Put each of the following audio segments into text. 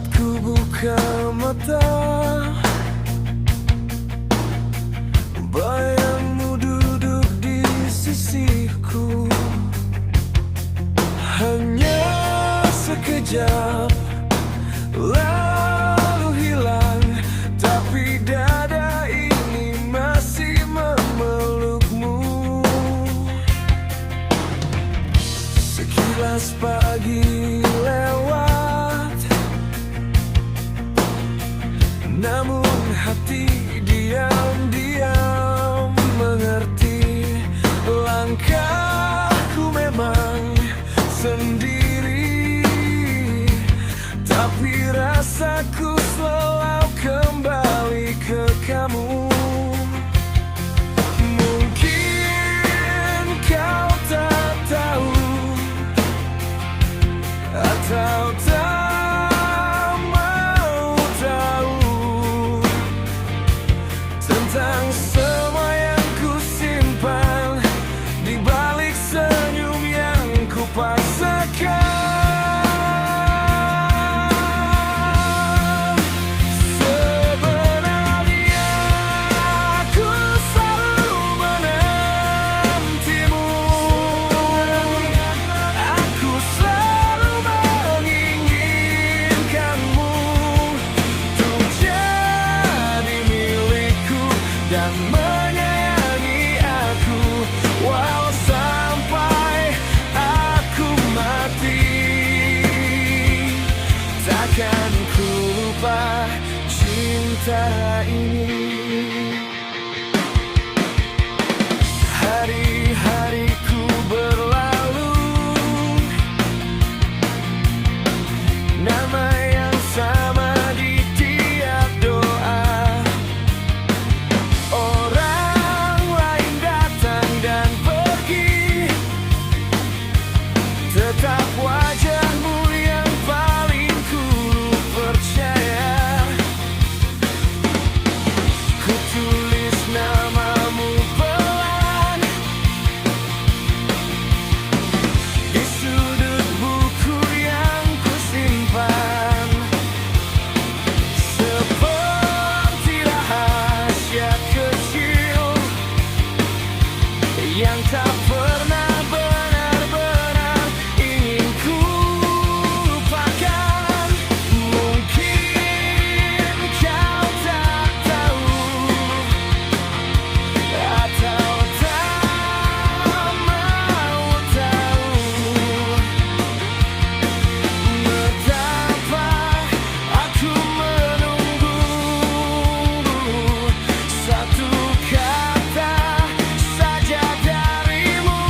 Saat ku buka mata, bayangmu duduk di sisiku. Hanya sekejap lalu hilang, tapi dada ini masih memelukmu. Sekilas pagi lewat, namun hati diam-diam mengerti. Langkahku memang sendiri, tapi rasaku selalu kembali ke kamu. Mungkin kau tak tahu atau tak mau tahu tentang semua yang ku simpan di balik senyum yang ku paksakan. Sebenarnya aku selalu menantimu, aku selalu menginginkanmu untuk jadi milikku dan menyayangi aku walau sampai aku mati. Takkan ku lupa cinta ini. Hari-hariku berlalu, nama yang sama di tiap doa. Orang lain datang dan pergi, tetap wajahmu yang paling ku percaya. Ku tulis namamu pelan di sudut buku yang ku simpan, seperti rahasia kecil yang tak pernah benar-benar ingin ku lupakan. Mungkin kau tak tahu atau tak mau tahu betapa aku menunggu satu kata saja darimu.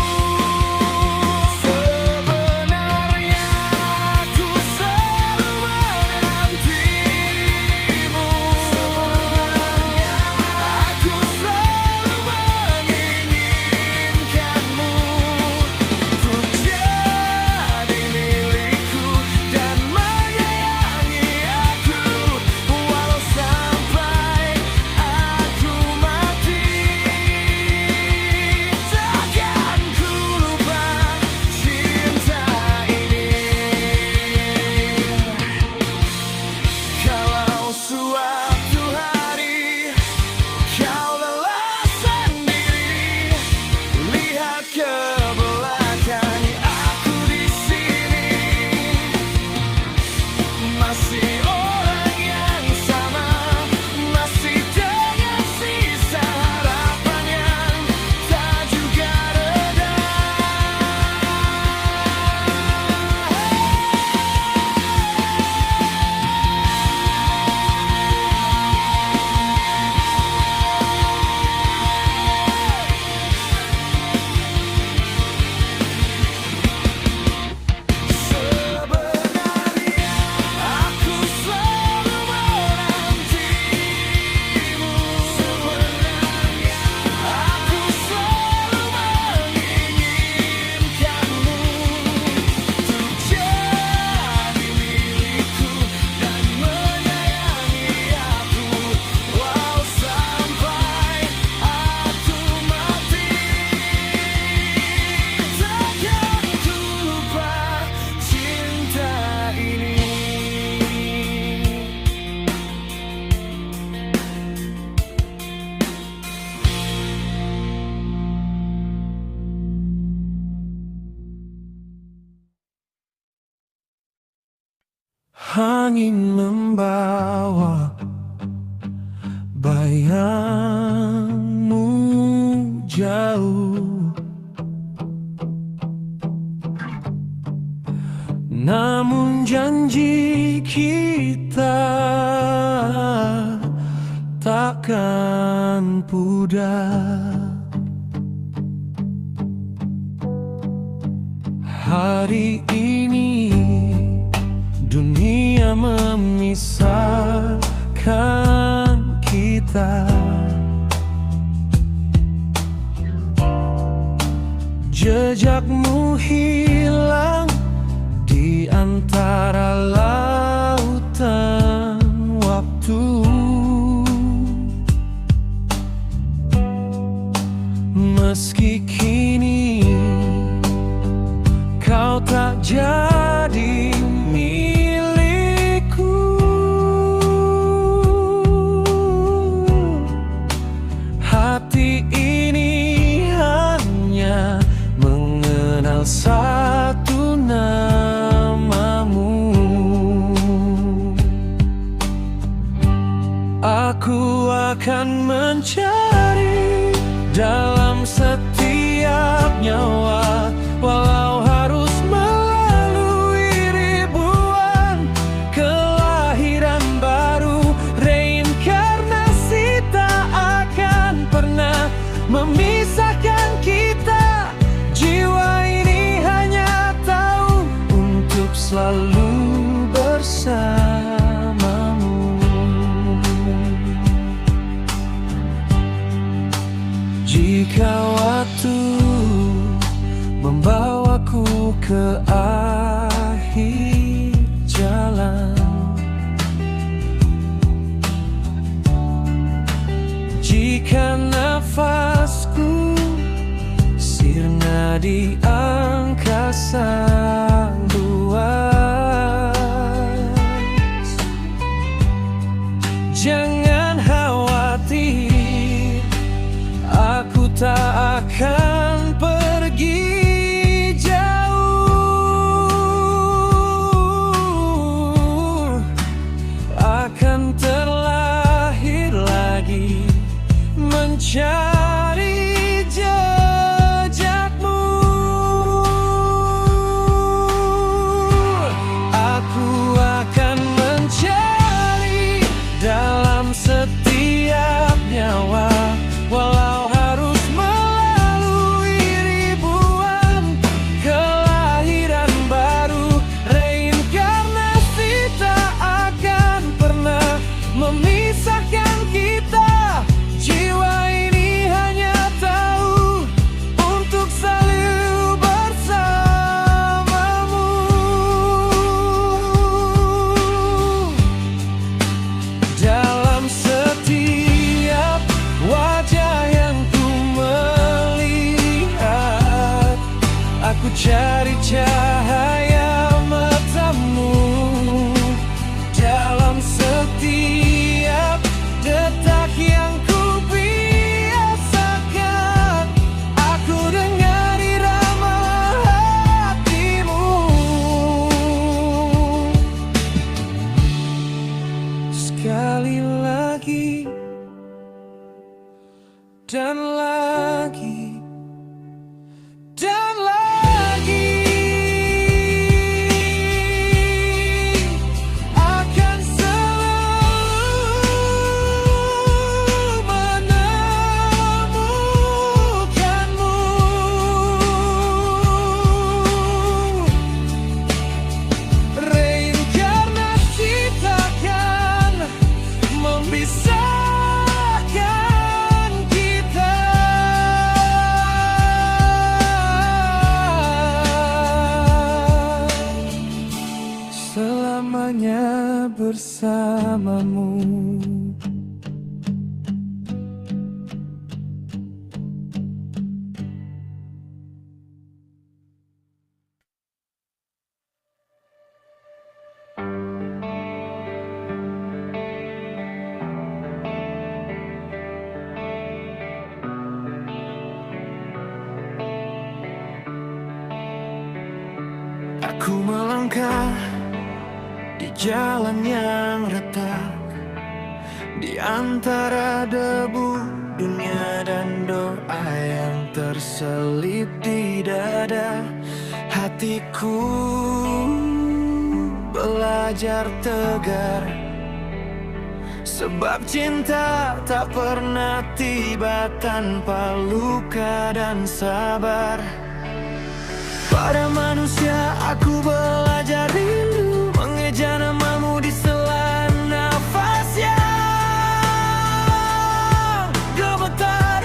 Sebenarnya aku selalu menantimu, aku selalu menginginkanmu untuk jadi milikku dan menyayangi aku walau sampai aku mati. Takkan ku lupa cinta ini. Kalau suatu hari kau lelah sendiri, lihat ke belakang, aku di sini. Masih orang yang sama, masih dengan sisa harapan yang tak juga reda. Sebenarnya aku Angin membawa bayangmu jauh, namun janji kita takkan pudar. Hari ini dunia memisahkan kita. Jejakmu hilang di antara lautan waktu. Meski kini kau tak jadi milikku, hati ini hanya mengenal satu namamu. Aku akan mencari dalam setiap nyawa, walau harus melalui ribuan kelahiran baru. Reinkarnasi tak akan pernah memisahkan kita. Jiwa ini hanya tahu untuk selalu bersamamu. Jika waktu membawaku ke akhir jalan, jika nafasku sirna di angkasa luas, jangan khawatir, aku tak akan pergi jauh, akan terlahir lagi mencari jejakmu. Aku akan mencari dalam setiap nyawa, walau harus melalui ribuan kelahiran baru. Reinkarnasi tak akan pernah memisahkan kita. Jiwa ini hanya tahu untuk selalu bersamamu. Dalam setiap wajah yang ku melihat, aku cari cahaya matamu. Dalam setiap detak yang ku biasakan, aku dengar irama hatimu. Sekali lagi dan lagi dan lagi, akan selalu menemukanmu. Reinkarnasi takkan memisahkan kita. Selamanya bersamamu. Aku melangkah di jalan yang retak, di antara debu dunia dan doa yang terselip di dada. Hatiku belajar tegar, sebab cinta tak pernah tiba tanpa luka dan sabar. Pada manusia aku belajar rindu, mengejar namamu di sela nafas yang gemetar.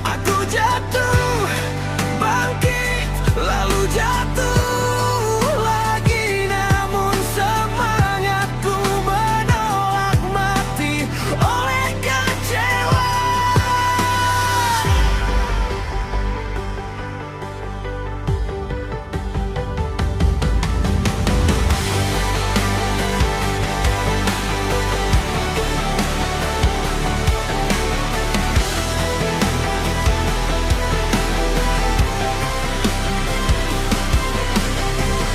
Aku jatuh, bangkit, lalu jatuh lagi, namun semangatku menolak mati oleh kecewa.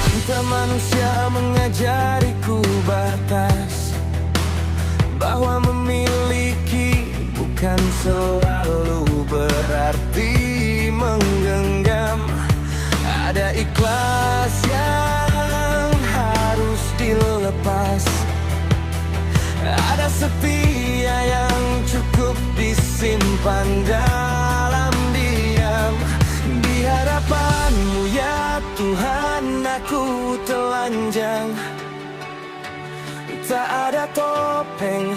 Cinta manusia mengajariku batas, bahwa memiliki bukan selalu berarti menggenggam. Ada ikhlas yang harus dilepas, ada setia yang cukup disimpan dalam diam. Di hadapanmu ya Tuhan aku telanjang, tak ada topeng,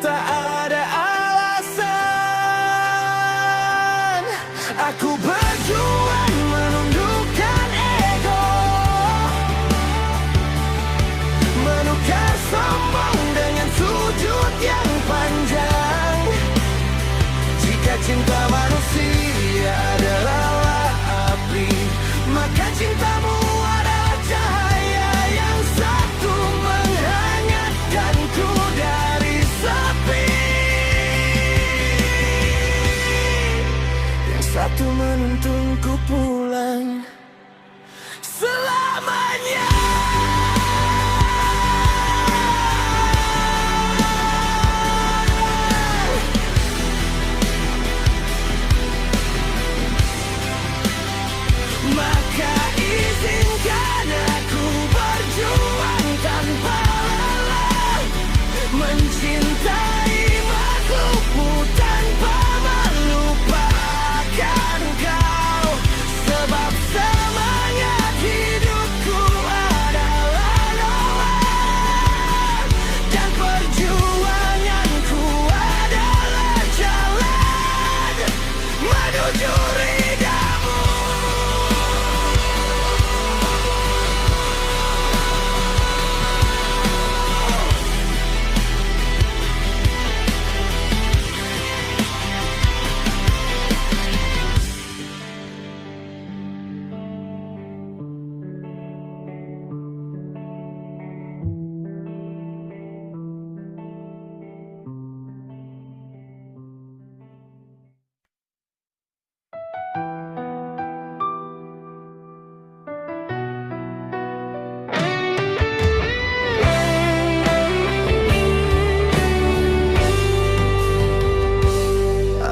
tak ada alasan. Aku berjuang menundukkan ego, menukar sombong dengan sujud yang panjang. Jika cinta manusia adalah api, maka cintamu adalah cahaya yang satu menghangatkanku dari sepi, yang satu menuntunku pulang selamanya. Maka izinkan aku berjuang tanpa lelah, mencintai makhlukmu tanpa melupakan kau. Sebab semangat hidupku adalah doa, dan perjuanganku adalah jalan menuju ridhamu.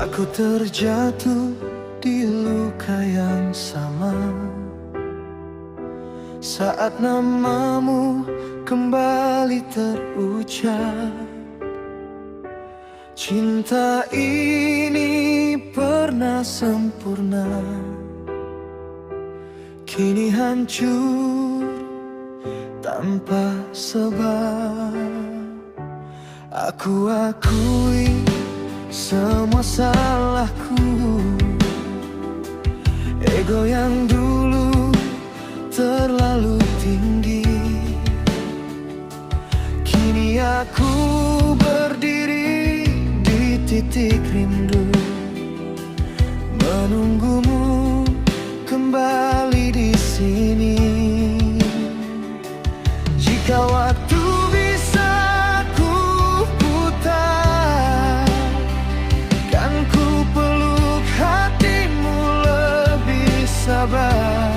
Aku terjatuh di luka yang sama saat namamu kembali terucap. Cinta ini pernah sempurna, kini hancur tanpa sebab. Aku akui semua salahku, ego yang dulu terlalu tinggi. Kini aku berdiri di titik rindu, menunggumu kembali di sini. Jika waktu bisa ku putar, kan ku peluk hatimu lebih sabar.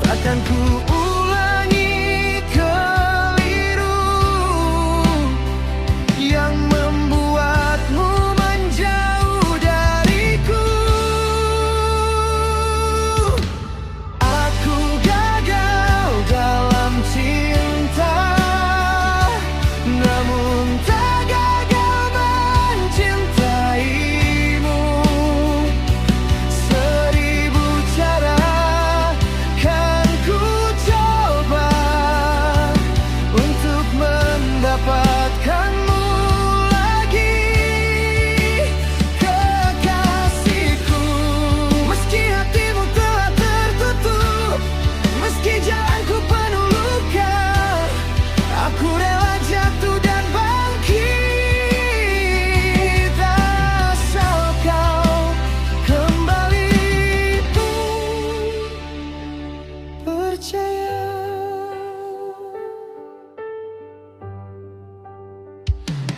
Takkan ku ulang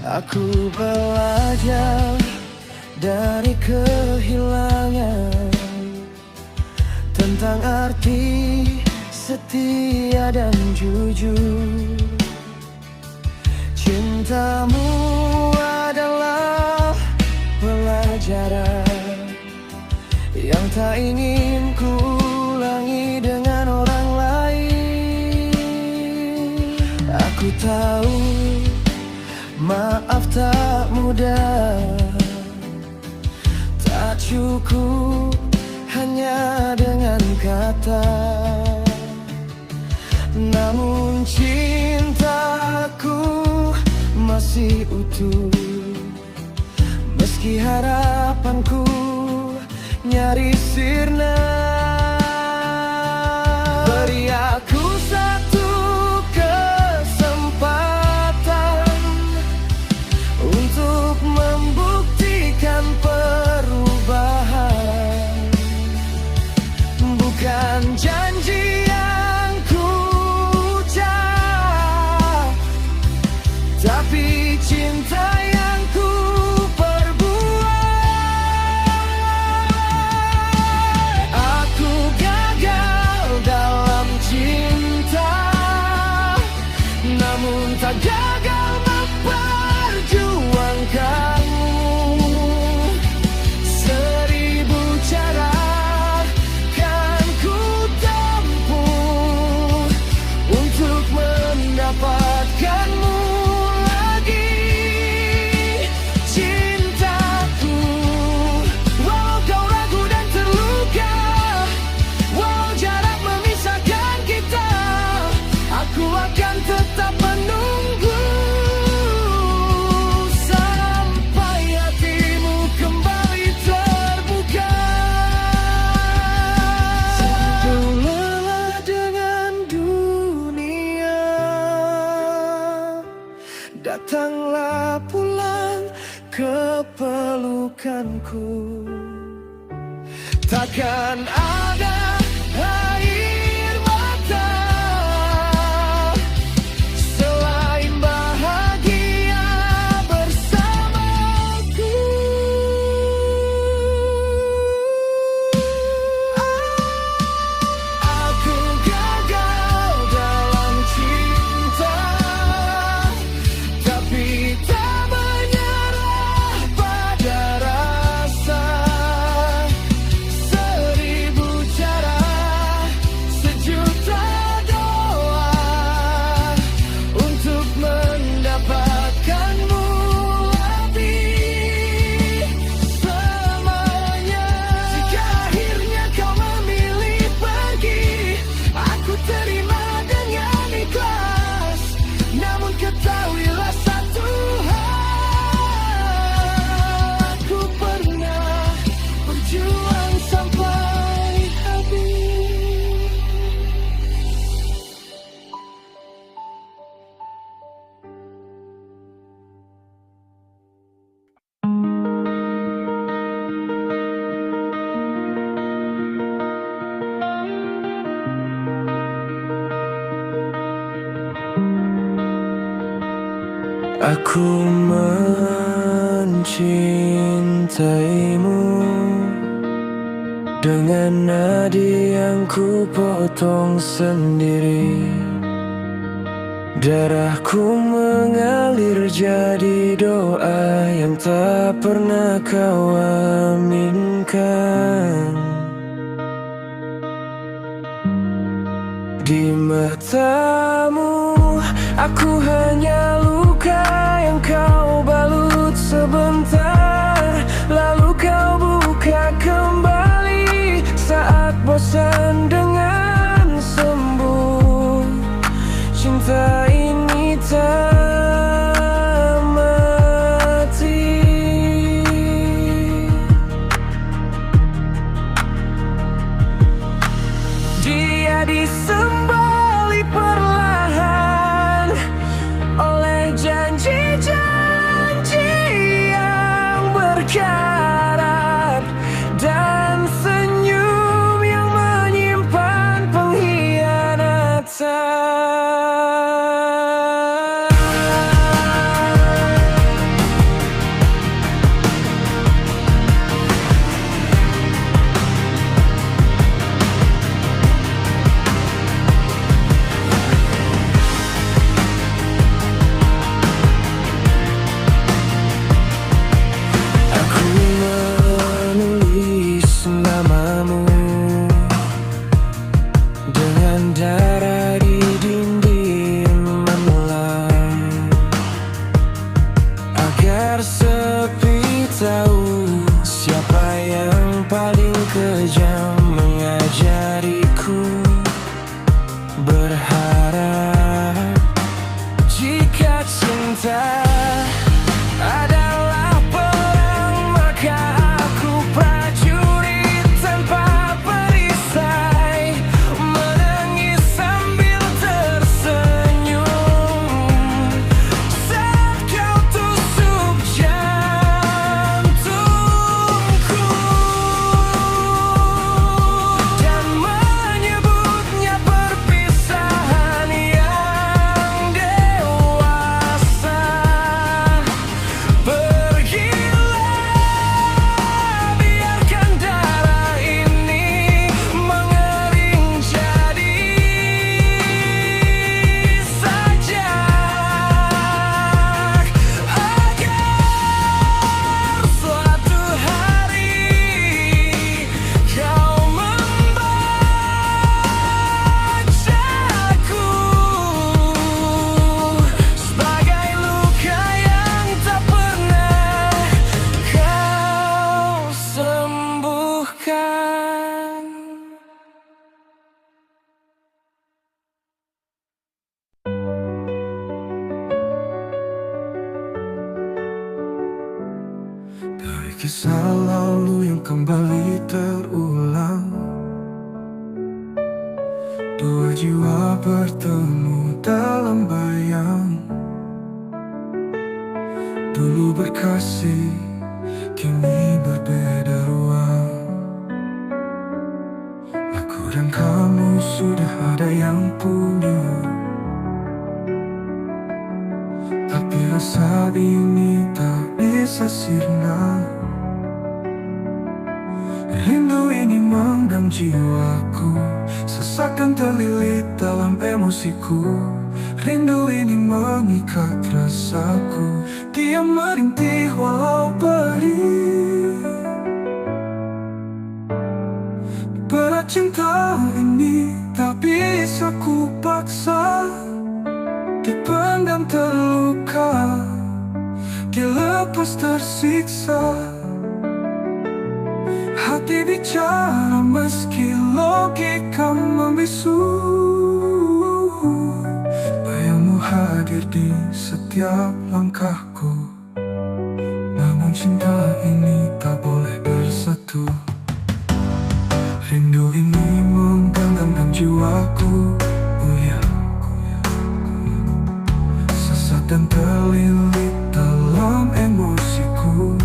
Aku belajar dari kehilangan tentang arti setia dan jujur. Cintamu adalah pelajaran yang tak ingin ku ulangi dengan orang lain. Aku tahu maaf tak mudah, tak cukup hanya dengan kata. Namun cintaku masih utuh, meski harapanku nyaris sirna. Beri aku satu kesempatan untuk membuktikan perubahan, bukan janji yang ku ucap, tapi cinta yang ku perbuat. Aku gagal dalam cinta, namun tak gagal memperjuangkanmu. Seribu cara kan ku tempuh untuk mendapatkanmu lagi, cintaku. Walau kau ragu dan terluka, walau jarak memisahkan kita, aku akan tetap menunggu sampai hatimu kembali terbuka. Aku lelah dengan dunia, datanglah pulang ke pelukanku. Takkan ada air mata selain bahagia bersamaku. Aku gagal dalam cinta, tapi tak menyerah pada rasa. Seribu cara, sejuta doa untuk mendapatkanmu lebih selamanya. Jika akhirnya kau memilih pergi, aku terima dengan ikhlas. Namun ketahuilah satu hal, aku pernah berjuang sampai habis. Aku mencintaimu dengan nadi yang ku potong sendiri. Darahku mengalir jadi doa yang tak pernah kau aminkan. Di matamu aku hanya luka yang kau balut sebentar, lalu kau buka kembali saat bosan dengan sembuh. Cinta ini tak mati. Dia disembali perlahan oleh janji-janji yang berkarat dan senyum yang menyimpan pengkhianatan. cinta adalah perang, maka aku prajurit tanpa perisai, menangis sambil tersenyum saat kau tusuk jantungku dan menyebutnya perpisahan yang dewasa. Pergilah, biarkan darah ini mengering jadi sajak, agar suatu hari kau membacaku sebagai luka yang tak pernah kau sembuhkan. Dari kisah lalu yang kembali terulang, dua jiwa bertemu dalam bayang. Dulu berkasih, kini berbeda ruang. Aku dan kamu sudah ada yang punya, tapi rasa ini tak bisa sirna. Rindu ini menggenggam jiwaku, sesak dan terlilit dalam emosiku. Rindu ini mengikat rasaku, dia merintih walau perih. Berat cinta ini tak bisa ku paksa, dipendam terluka, dilepas tersiksa. Hati bicara meski logika membisu, bayangmu hadir di setiap langkahku. Namun cinta ini tak boleh bersatu. Rindu ini menggenggamkan jiwaku, sesat dan terlilit dalam emosiku.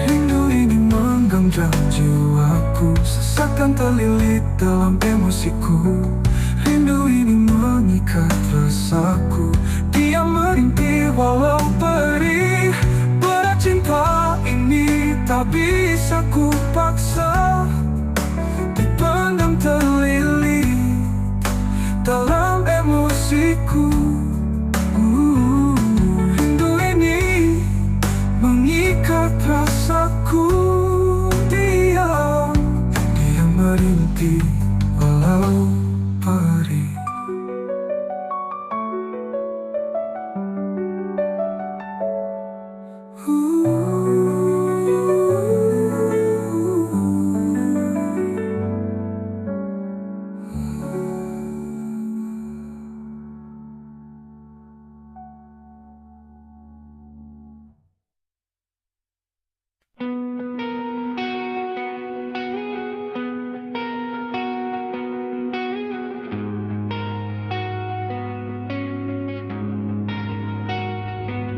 Rindu ini menggenggam jiwaku, sesak dan terlilit dalam emosiku. Rindu ini mengikat rasaku, dia merintih walau perih. Berat cinta ini tak bisa ku paksa, dipendam terlilit dalam emosiku. Rindu ini mengikat rasaku, dia merintih walau perih.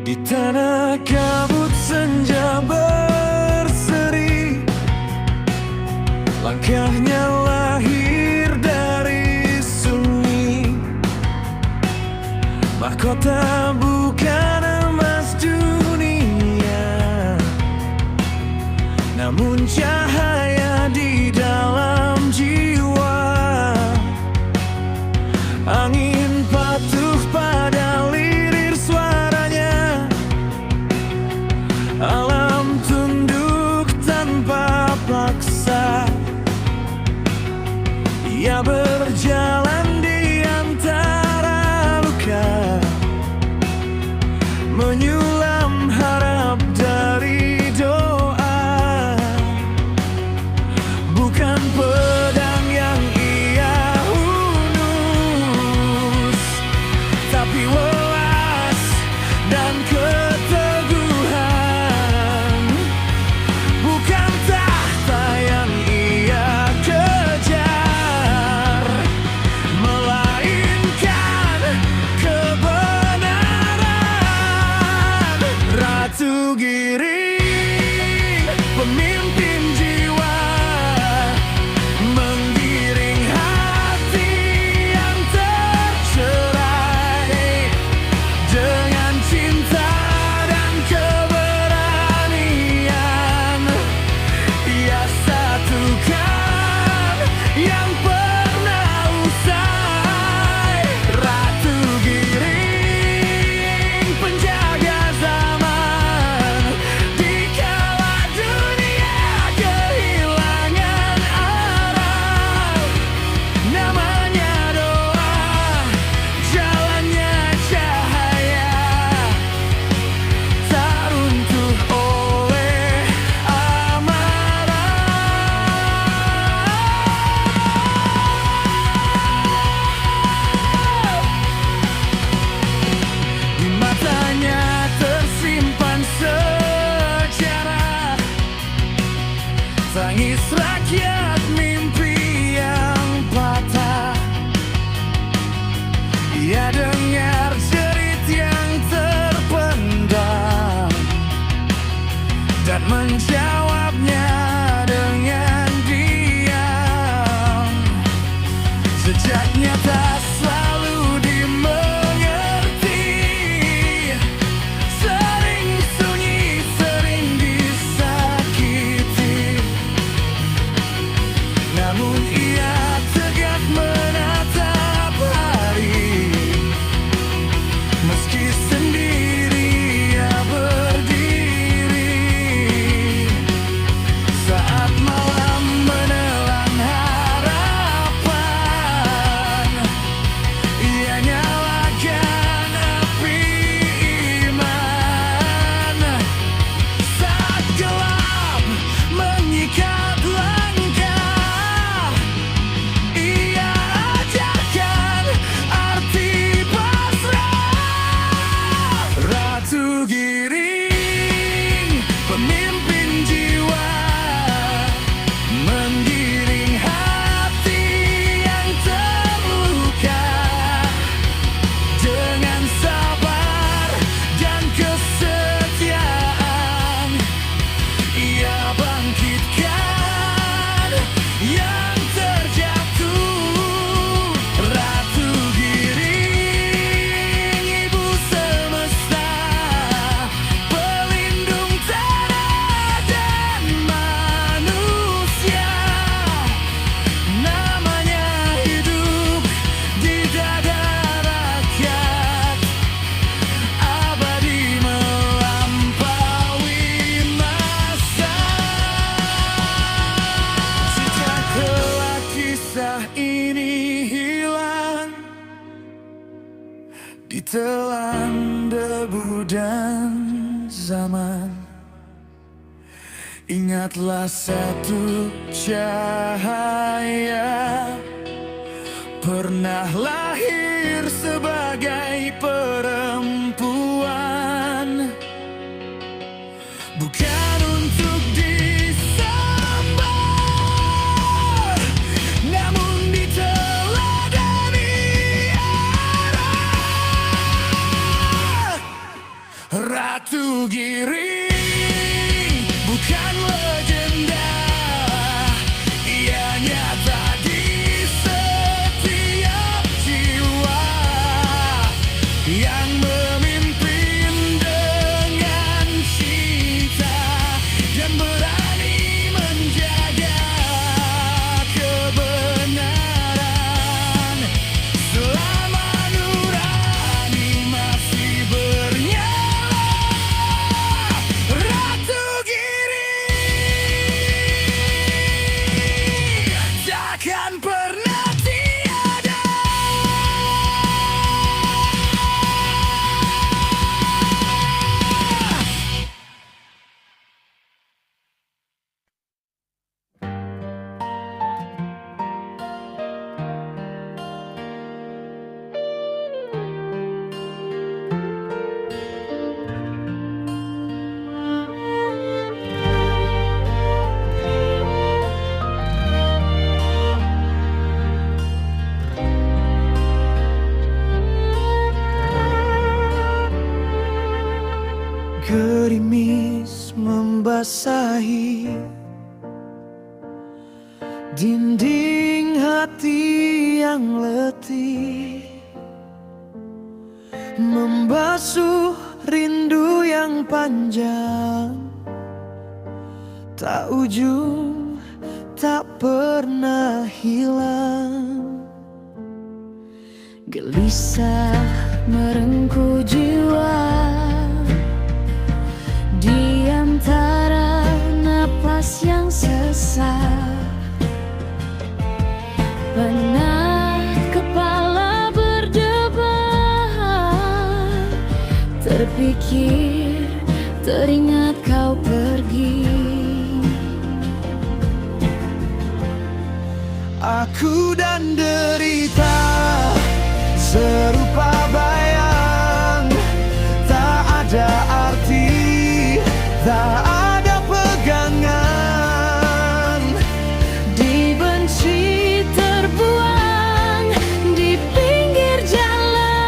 Di tanah kabut senja berseri, langkahnya lahir dari sunyi. Mahkota bukan emas dunia, namun cahaya di dalam jiwa. Angin patuh pada lirir suaranya, alam tunduk tanpa paksa. Ia berjalan di antara luka, Ia dengar jerit yang terpendam dan menjawabnya dengan diam. Jejaknya tak selalu dimengerti, sering sunyi, sering disakiti. Namun ia tegak menatap hari, meski sendiri ia berdiri. Saat malam menelan harapan, ia nyalakan api iman. Saat gelap mengikat langkah, ia ajarkan arti pasrah. Ratu Giring, pemimpin jiwa, menggiring hati yang terluka. Dengan sabar dan kesetiaan, ia bangkitkan yang terjatuh. Ratu Giring, ibu semesta, pelindung tanah dan manusia. Namanya hidup di dada rakyat, abadi melampaui masa. Sejak kelak kisah ini hilang, ditelan debu dan zaman, ingatlah satu cahaya pernah lahir sebagai perempuan, bukan untuk disembah, namun diteladani arah. Ratu Giring bukan legenda, ia nyata di setiap jiwa yang memimpin dengan cinta dan berani menjaga kebenaran. Selama nurani masih bernyala, Ratu Giring takkan pernah tiada. Gerimis membasahi dinding hati yang letih, membasuh rindu yang panjang, tak ujung, tak pernah hilang. Gelisah merengkuh jiwa di antara napas yang sesak, penat kepala berdebar, terpikir teringat kau pergi. Aku dan derita serupa bayang, tak ada arti, tak ada pegangan. Dibenci terbuang di pinggir jalan,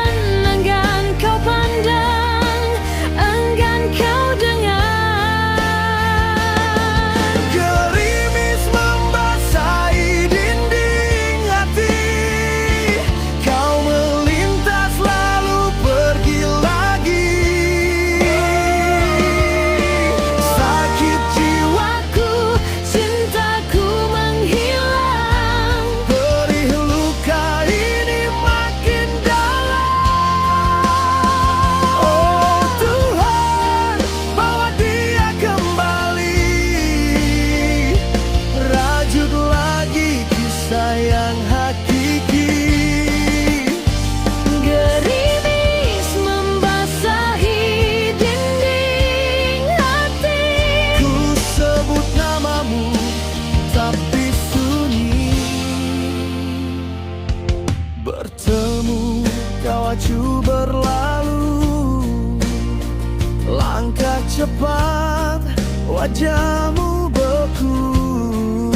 cepat wajahmu beku,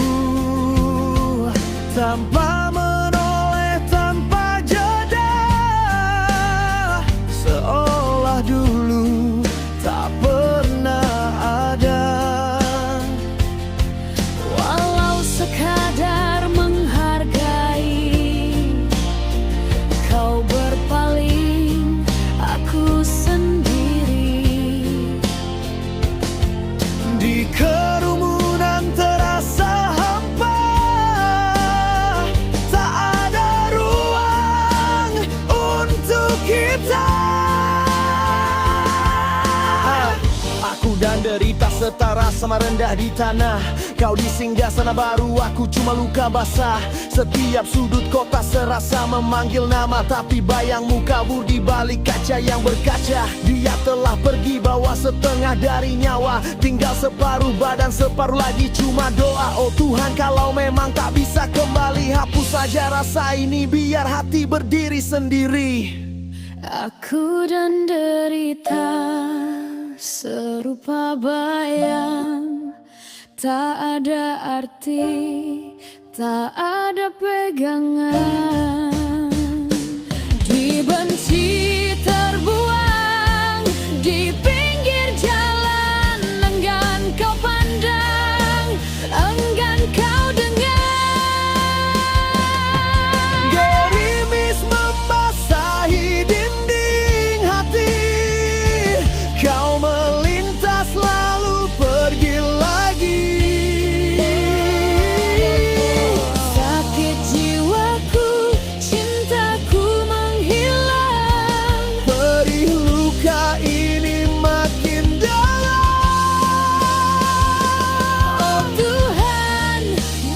tanpa menoleh, tanpa jeda, seolah dulu tak pernah ada. Walau sekadar menghargai, kau berpaling, aku sendiri. Di kerumunan terasa hampa, tak ada ruang untuk kita. Aku dan derita setara sama rendah di tanah. Kau di singgah sana baru, aku cuma luka basah. Setiap sudut kota serasa memanggil nama, tapi bayangmu kabur di balik kaca yang berkaca. Dia telah pergi bawa setengah dari nyawa, tinggal separuh badan, separuh lagi cuma doa. Oh Tuhan, kalau memang tak bisa kembali, hapus saja rasa ini biar hati berdiri sendiri. Aku dan derita serupa bayang, tak ada arti, tak ada pegangan. Dibenci terbuang di pinggir jalan, enggan kau pandang, enggan kau dengar. Gerimis membasahi dinding hati, kau melintas lalu pergi lagi. Sakit jiwaku, cintaku menghilang, Perih luka ini makin dalam. oh Tuhan,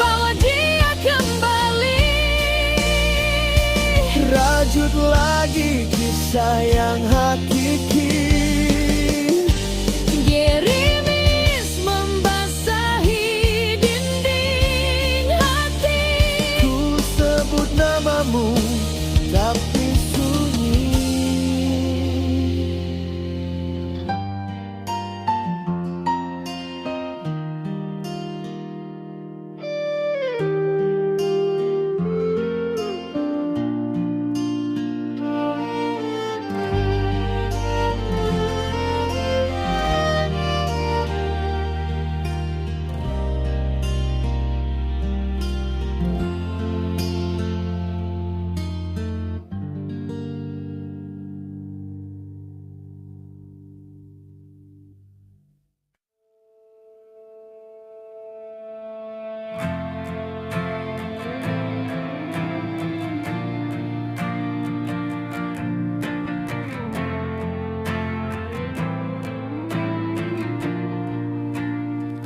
bawa dia kembali. Rajut lagi kisah yang hakiki. Gerimis membasahi dinding hati. Ku sebut namamu tapi sunyi.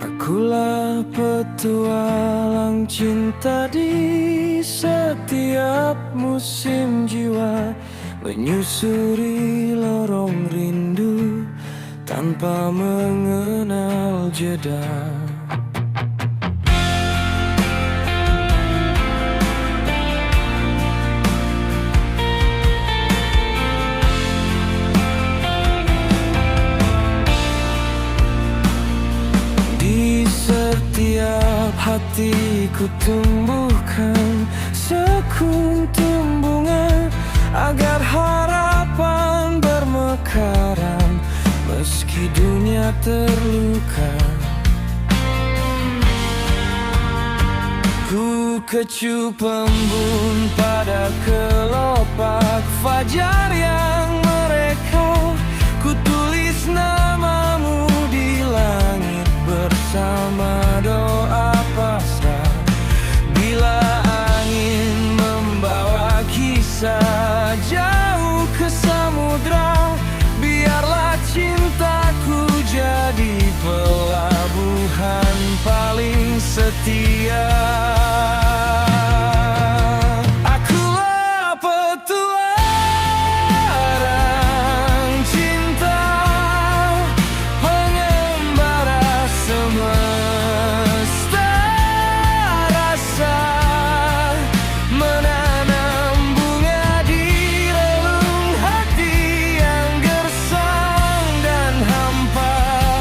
Akulah petualang cinta di setiap musim jiwa, menyusuri lorong rindu tanpa mengenal jeda. Di setiap hatiku tumbuhkan sekuntum bunga, agar harapan bermekaran meski dunia terluka. Ku kecup embun pada kelopak fajar yang mereka, ku tulis namamu di langit bersama doa pasrah. Bila angin membawa kisah jauh ke samudra, biarlah cintaku jadi pelabuhan paling setia. Akulah petualang cinta, pengembara semesta rasa, menanam bunga di relung hati yang gersang dan hampa.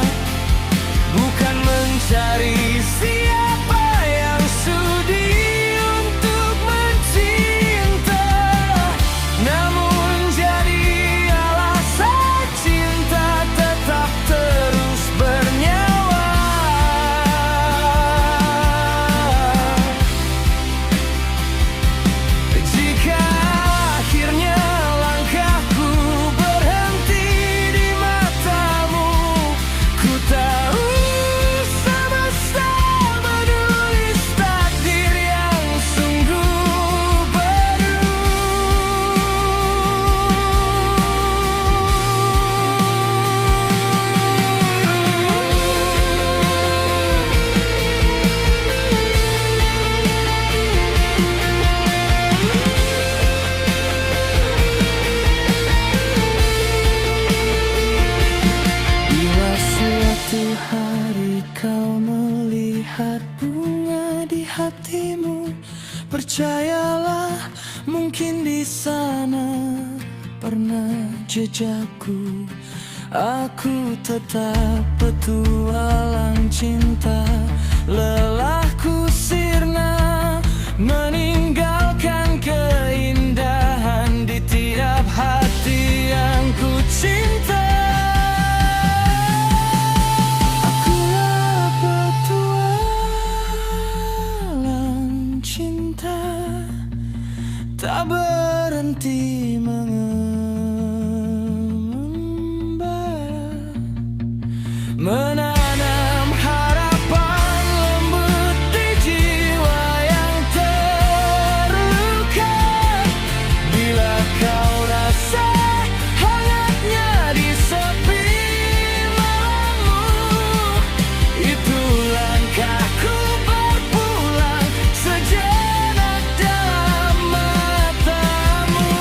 di sana pernah jejakku, aku tetap petualang cinta. Lelahku sirna meninggalkan keindahan di tiap hati yang ku cinta. Akulah petualang cinta, tak berhenti mengembara, menanam harapan lembut di jiwa yang terluka. Bila kau rasa hangatnya di sepi malammu, itu langkahku berpulang sejenak dalam matamu.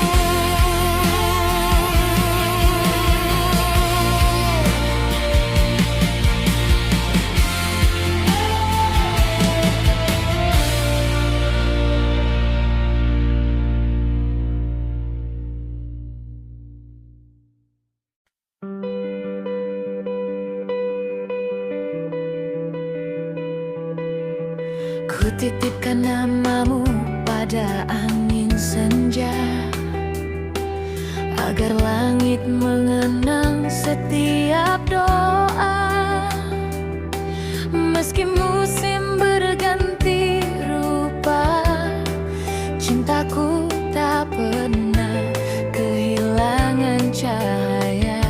Ku titipkan namamu pada angin senja, agar langit mengenang setiap doa. Meski musim berganti rupa, cintaku tak pernah kehilangan cahaya.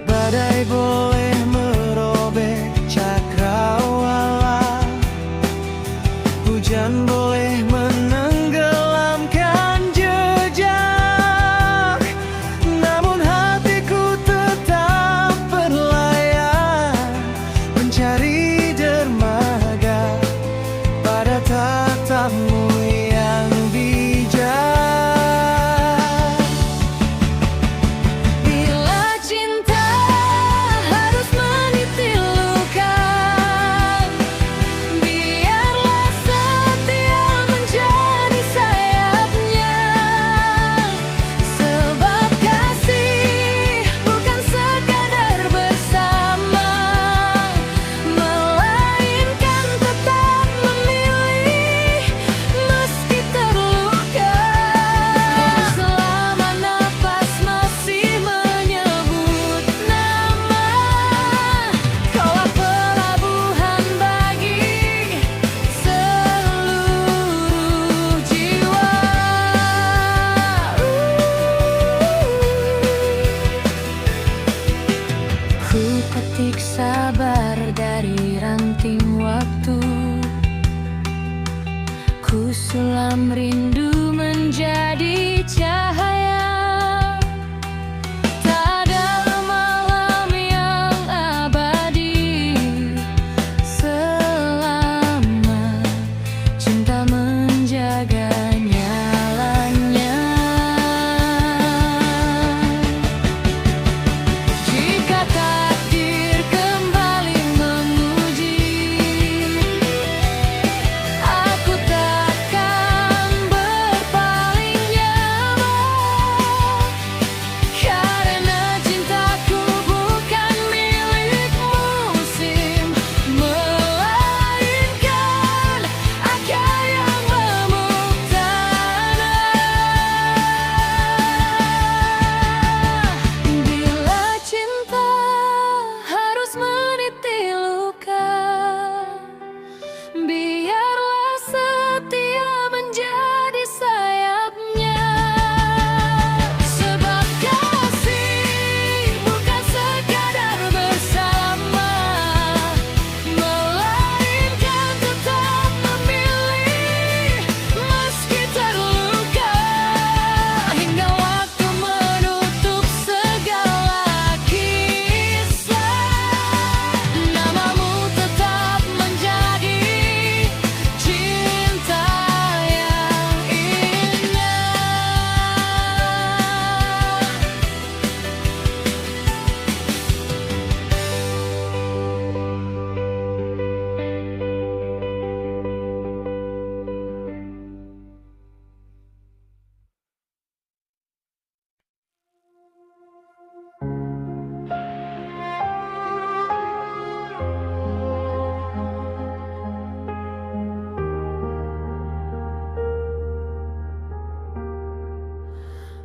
Badai boleh merobek cakrawala, hujan boleh menenggelamkan jejak, namun hatiku tetap berlayar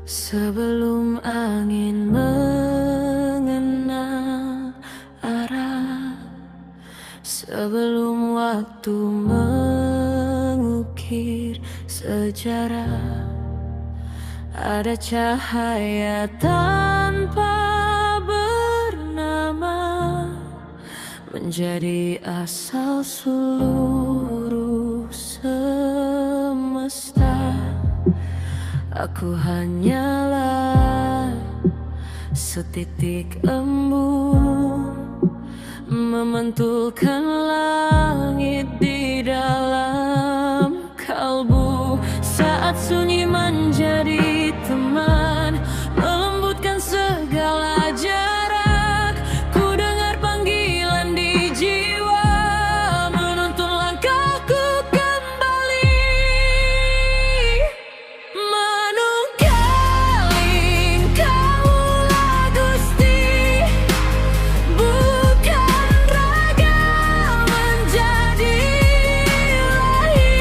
sebelum angin mengenal arah, sebelum waktu mengukir sejarah. Ada cahaya tanpa bernama, menjadi asal seluruh semesta. Aku hanyalah setitik embun, memantulkan langit di dalam kalbu. Saat sunyi menjadi teman, melembutkan segala jarak. Ku dengar panggilan di jiwa, menuntun langkahku kembali. Manunggaling Kaulah Gusti, bukan raga menjadi ilahi,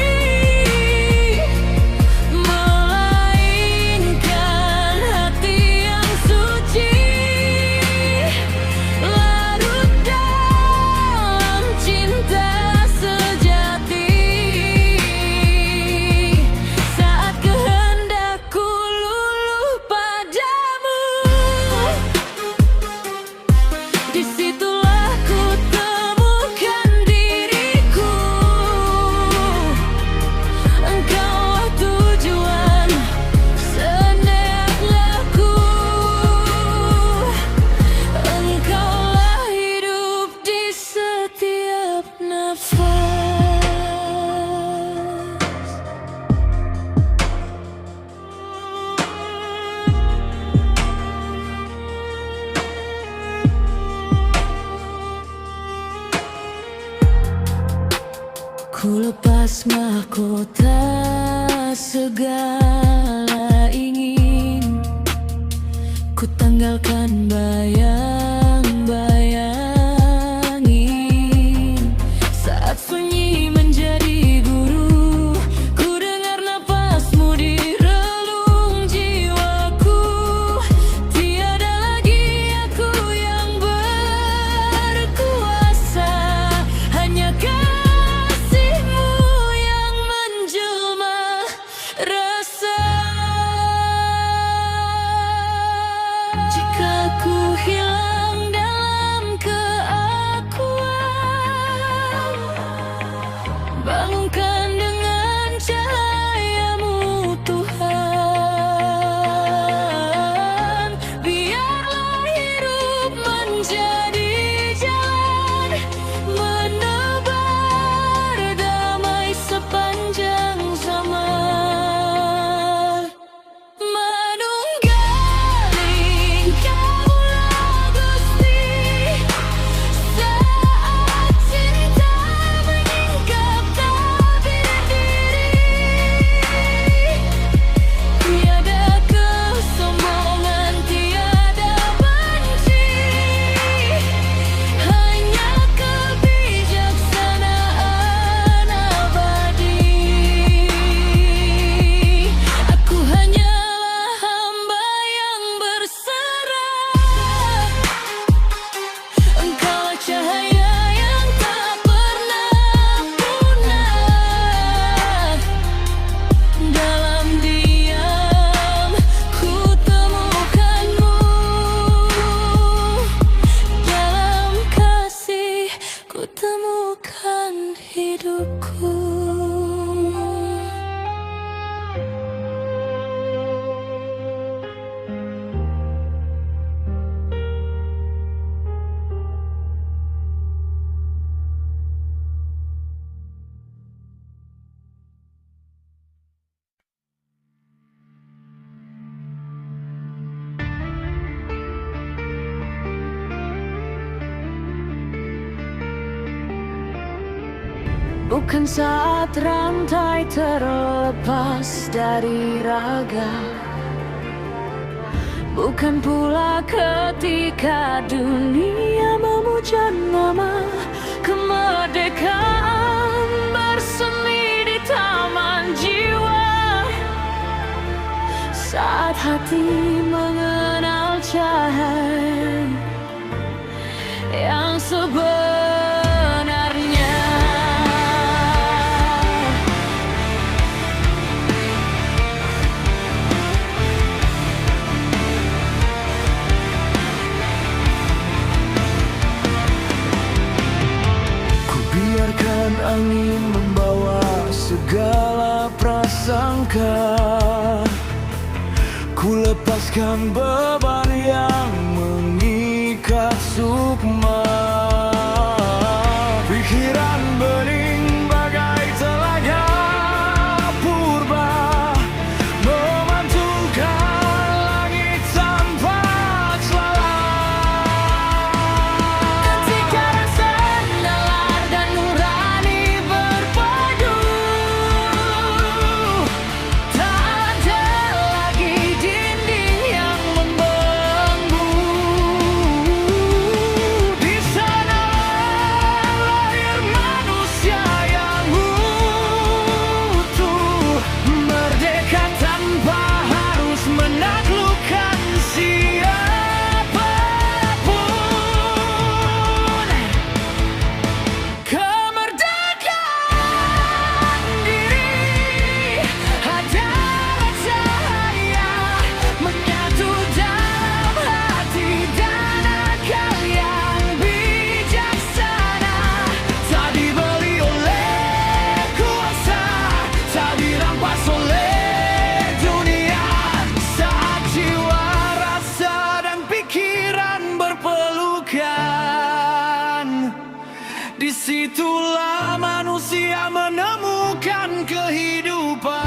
melainkan hati yang suci, larut dalam cinta sejati. Saat kehendakku luluh padamu, disitulah ku temukan diriku. Engkaulah tujuan setiap laku, engkaulah hidup di setiap nafas. Ku lepas mahkota segala ingin, ku tanggalkan bayang-bayangin. Saat sunyi menjadi guru, ku dengar napasmu di relung jiwaku. Tiada lagi aku yang berkuasa, hanya kasihmu yang menjelma rasa. Jika ku hilang dalam keakuan, bangunkan dengan cahayamu Tuhan. Biarlah hidup menjadi jalan, menebar damai sepanjang zaman. Manunggaling Kaulah Gusti, saat cinta menyingkap tabir diri. Tiada kesombongan, tiada benci, hanya kebijaksanaan abadi. Aku hanyalah hamba yang berserah, engkaulah cahaya yang tak pernah punah. Dalam diam ku temukanmu, dalam kasih ku temukan hidupku. Bukan saat rantai terlepas dari raga, bukan pula ketika dunia memuja nama kemerdekaan bersemi di taman jiwa. saat hati mengenal cahaya yang sebenarnya. Ku biarkan angin membawa segala prasangka. Ku lepaskan beban yang mengikat sukma. Pikiran bening bagai telaga purba, memantulkan langit tanpa celah. Ketika rasa nalar dan nurani berpadu, tak ada lagi dinding yang membelenggu. Di sana lahir manusia yang utuh, merdeka tanpa harus menaklukkan siapapun. Kemerdekaan diri adalah cahaya menyatu dalam hati dan akal yang bijaksana. Tak dibeli oleh kuasa, tak dirampas oleh dunia. Saat jiwa, rasa dan pikiran berpelukan, disitulah manusia menemukan kehidupan.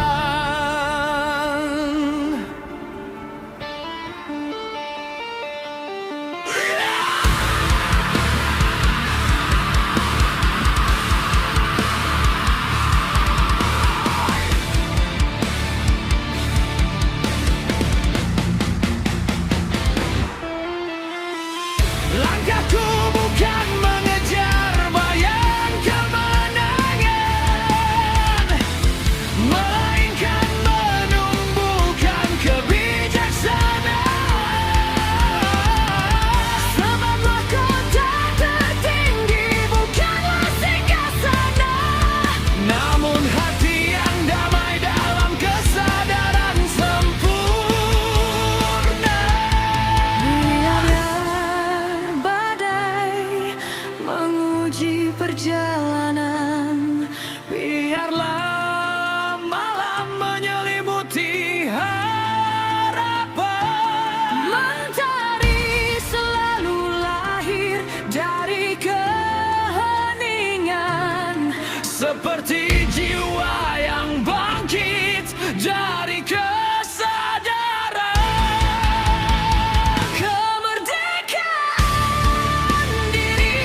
Langkahku bukan mengejar bayang kemenangan, melainkan menumbuhkan kebijaksanaan. Sebab mahkota tertinggi bukanlah singgasana, namun hati yang damai dalam kesadaran sempurna. Biarlah badai menguji perjalanan, biarlah malam menyelimuti harapan. Mentari selalu lahir dari keheningan, seperti jiwa yang bangkit dari kesadaran. Kemerdekaan diri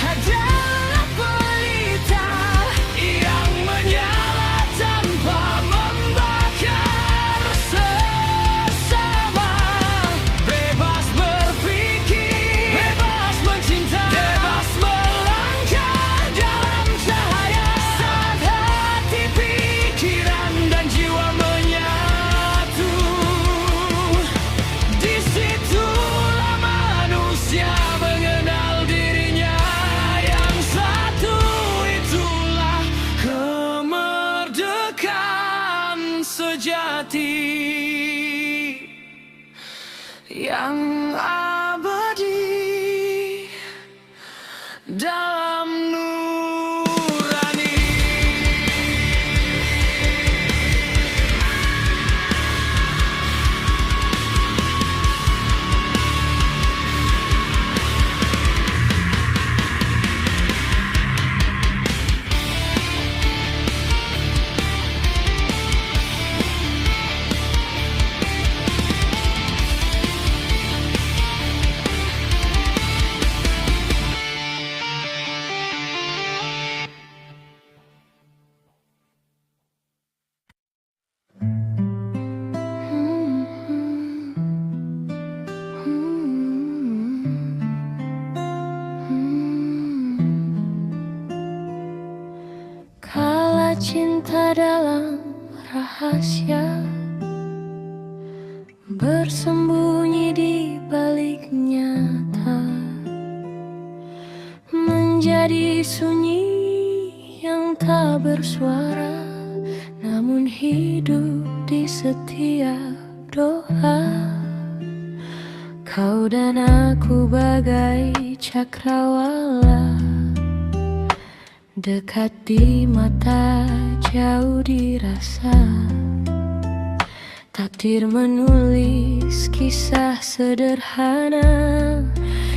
adalah pelita yang menyala tanpa membakar sesama. Bebas berpikir, bebas mencinta, bebas melangkah dalam cahaya. Saat hati, pikiran dan jiwa menyatu, disitulah manusia mengenal dirinya yang satu. Itulah kemerdekaan sejati yang abadi dalam nurani. Kala cinta dalam rahasia bersembunyi di balik nyata, menjadi sunyi yang tak bersuara, namun hidup di setiap doa. Kau dan aku bagai cakrawala, dekat di mata, jauh di rasa. Takdir menulis kisah sederhana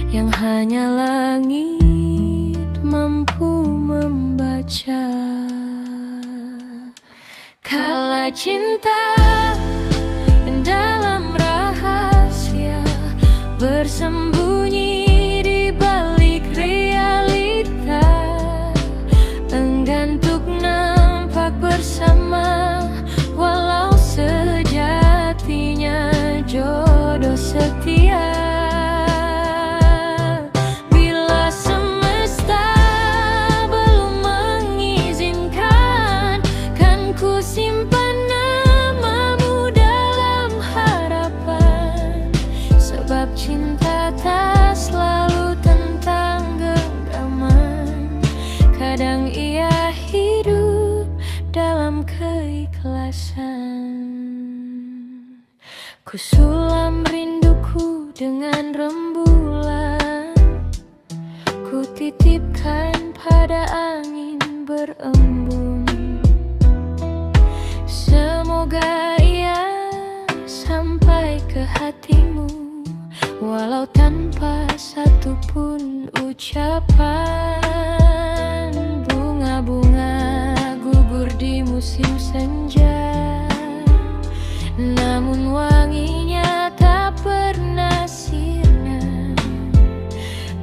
yang hanya langit mampu membaca. Kala cinta dalam rahasia, bersembunyi di balik realita, enggan untuk nampak bersama, walau sejatinya jodoh setia. Bila semesta belum mengizinkan, kan ku simpan namamu dalam harapan. Sebab cinta tak selalu tentang genggaman, kadang ia hidup dalam keikhlasan. Ku sulam rinduku dengan rembulan, ku titipkan pada angin berembun. Semoga ia sampai ke hatimu, walau tanpa satupun ucapan. Bunga-bunga gugur di musim senja, namun wanginya tak pernah sirna.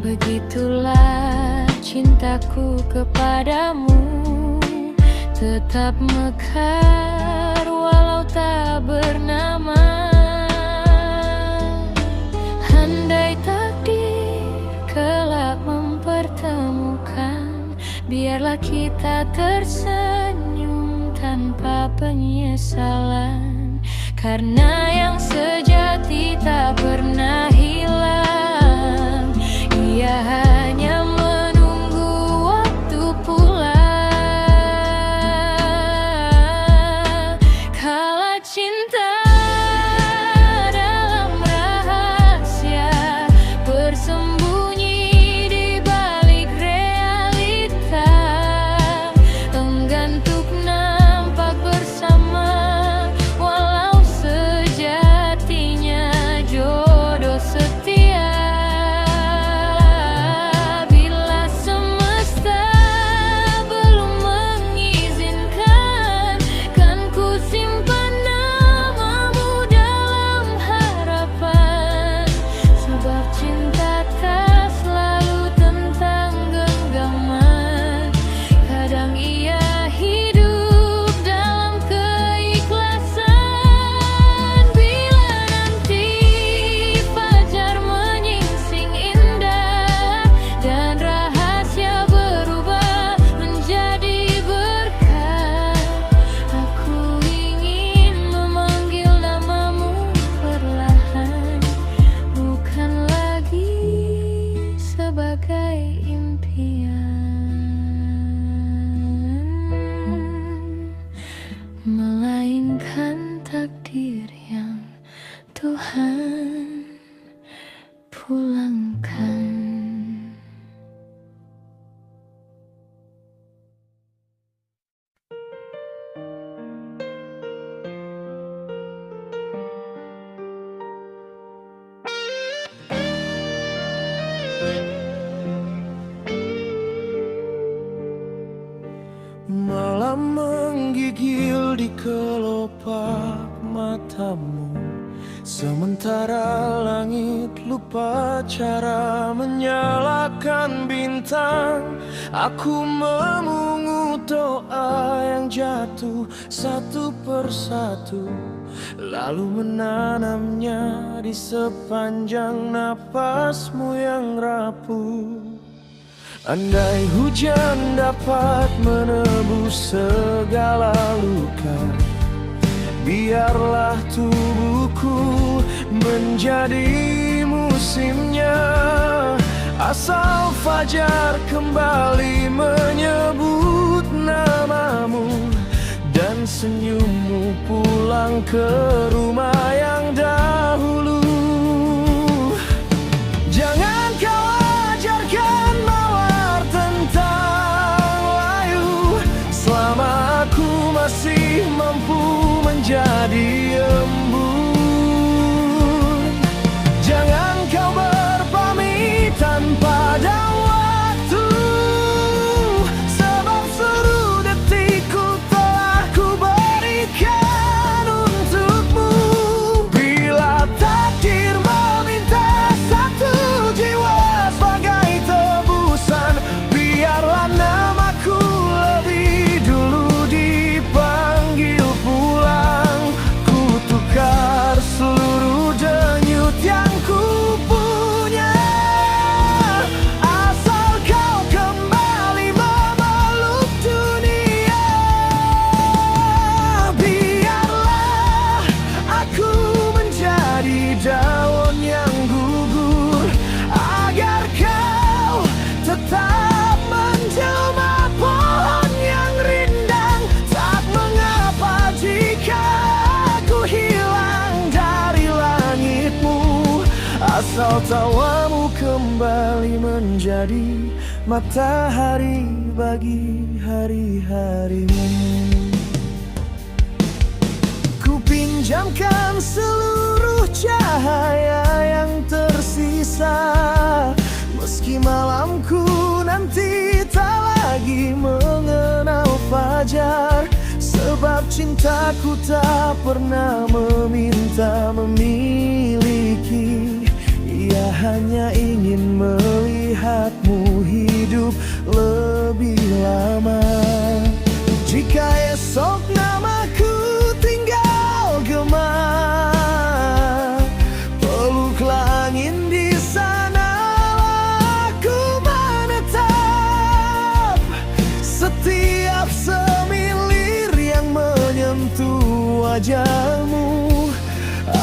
Begitulah cintaku kepadamu, tetap mekar walau tak bernama. Andai takdir kelak mempertemukan, biarlah kita tersenyum tanpa penyesalan. Karena yang sejati tak pernah hilang, ia hanya menunggu waktu pulang. Kala cinta dalam rahasia, bersembunyi di balik realita, enggan untuk nampak bersama, walau sejatinya jodoh setia. Bila semesta belum mengizinkan, kan ku simpan namamu dalam harapan. Sebab cinta tak selalu tentang genggaman, kadang ia hidup dalam keikhlasan. Bila nanti fajar menyingsing indah dan rahasia berubah menjadi berkah, aku ingin memanggil namamu perlahan, bukan lagi sebagai impian, melainkan takdir yang Tuhan pulangkan. Malam menggigil di kelopak matamu, sementara langit lupa cara menyalakan bintang. Aku memungut doa yang jatuh satu persatu, lalu menanamnya di sepanjang napasmu yang rapuh. Andai hujan dapat menebus segala luka, Biarlah tubuhku menjadi musimnya, asal fajar kembali menyebut namamu, dan senyummu pulang ke rumah yang dahulu. Jangan kau ajarkan mawar tentang layu, selama aku masih mampu menjadi embun. Jangan kau berpamitan pada waktu, sebab seluruh detikku telah kuberikan untukmu. Bila takdir meminta satu jiwa sebagai tebusan, biarlah namaku lebih dulu dipanggil pulang. Ku tukar seluruh denyut yang ku punya, asal kau kembali memeluk dunia. Biarlah aku menjadi daun yang gugur, agar kau tetap menjelma pohon yang rindang. Tak mengapa jika aku hilang dari langitmu, asal tawamu kembali menjadi matahari bagi hari-harimu. Ku pinjamkan seluruh cahaya yang tersisa, meski malamku nanti tak lagi mengenal fajar. Sebab cintaku tak pernah meminta memiliki, ia hanya ingin melihatmu hidup lebih lama. Jika esok namaku tinggal gema, peluklah angin di sana aku menetap. Setiap semilir yang menyentuh wajahmu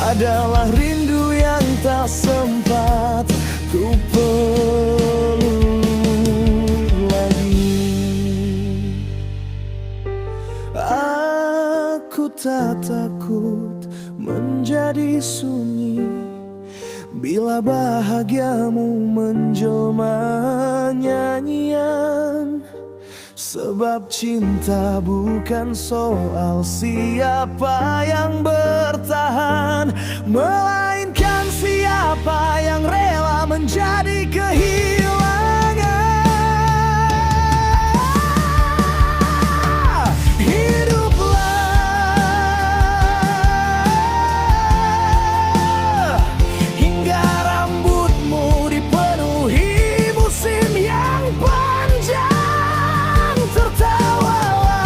adalah rindu yang tak sempat ku peluk lagi. Aku tak takut menjadi sunyi bila bahagiamu menjelma nyanyian. Sebab cinta bukan soal siapa yang bertahan, melainkan siapa yang rela menjadi kehilangan. Hiduplah hingga rambutmu dipenuhi musim yang panjang. Tertawalah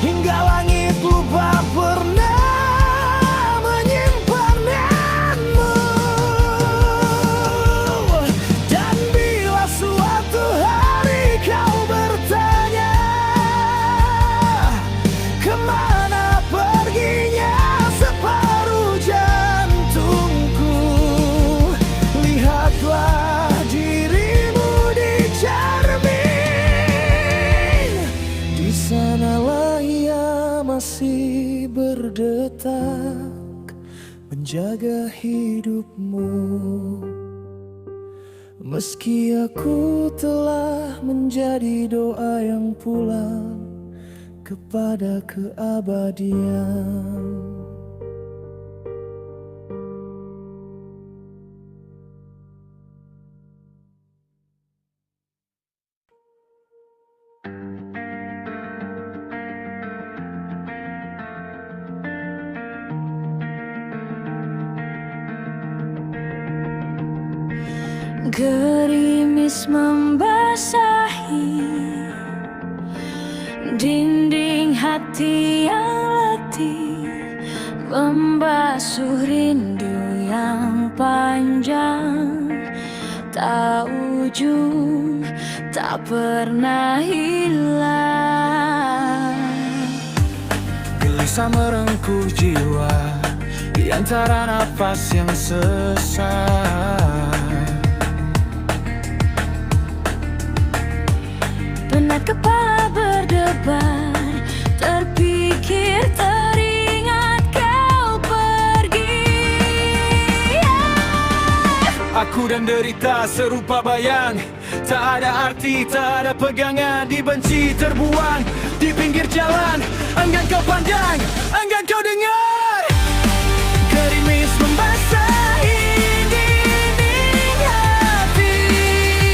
hingga langit lupa pernah menyimpanmu. Dan bila suatu hari kau bertanya, kemana perginya separuh jantungku, lihatlah dirimu di cermin. Di sanalah ia masih berdetak menjaga hidupmu. Meski aku telah menjadi doa yang pulang kepada keabadian. Gerimis membasahi dinding hati yang letih, membasuh rindu yang panjang, tak ujung, tak pernah hilang. bisa merengkuh jiwa di antara napas yang sesak. Penat kepala berdebar, terpikir teringat kau pergi. Aku dan derita serupa bayang, tak ada arti, tak ada pegangan, dibenci, terbuang di pinggir jalan. Enggan kau pandang, enggan kau dengar. Gerimis membasahi dinding hati.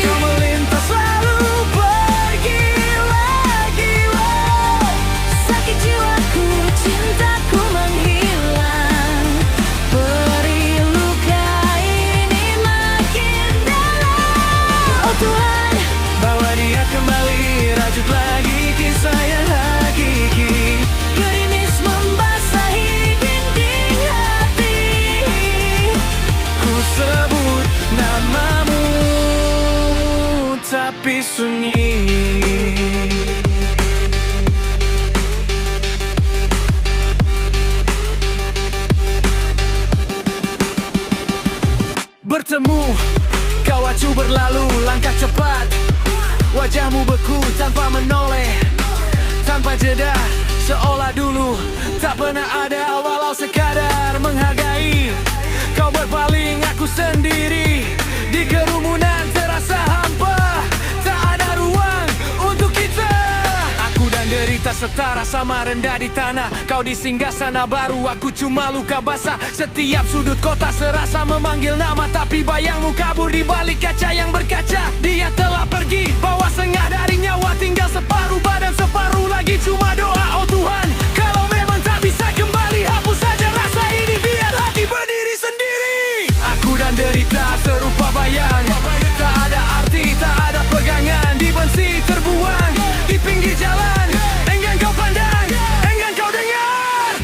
Kau melintas lalu pergi lagi. Sakit jiwaku, cintaku menghilang. Beri luka ini makin dalam. Oh Tuhan, Bawa dia kembali, rajut lagi kisah yang hakiki. gerimis membasahi dinding hati. Ku sebut namamu tapi sunyi. Bertemu, kau acuh berlalu langkah cepat. Wajahmu beku tanpa menoleh, tanpa jeda, seolah dulu tak pernah ada, walau sekadar menghargai. Kau berpaling, aku sendiri di kerumunan terasa hampa. Tak ada ruang untuk kita. Aku dan derita setara, sama rendah di tanah. Kau di singgasana baru, aku cuma luka basah. Setiap sudut kota serasa memanggil nama, tapi bayangmu kabur di balik kaca yang berkaca. Dia telah pergi, bawa setengah dari nyawa, tinggal separuh badan, separuh lagi cuma doa. Oh Tuhan, kalau memang tak bisa kembali, hapus saja rasa ini, biar hati berdiri sendiri. Aku dan derita serupa bayang, tak ada arti, tak ada pegangan, dibenci, terbuang di pinggir jalan. Enggan kau pandang, enggan kau dengar.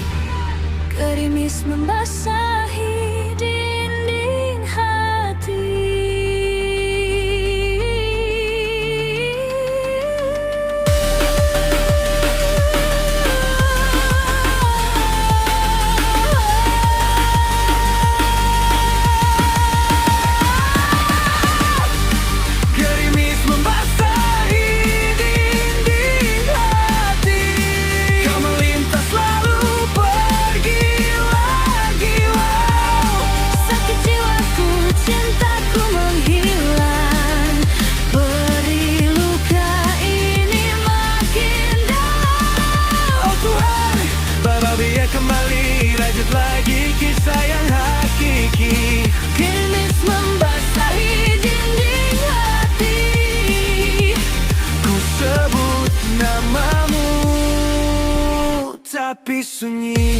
Gerimis membasahi dinding hati. Gerimis membasahi dinding hati. Kau melintas lalu pergi lagi. Sakit jiwaku, cintaku menghilang. Beri luka ini makin dalam. Oh Tuhan, bawa dia kembali, rajut lagi kisah yang hakiki. Gerimis membasahi dinding hati. Ku sebut namamu tapi sunyi.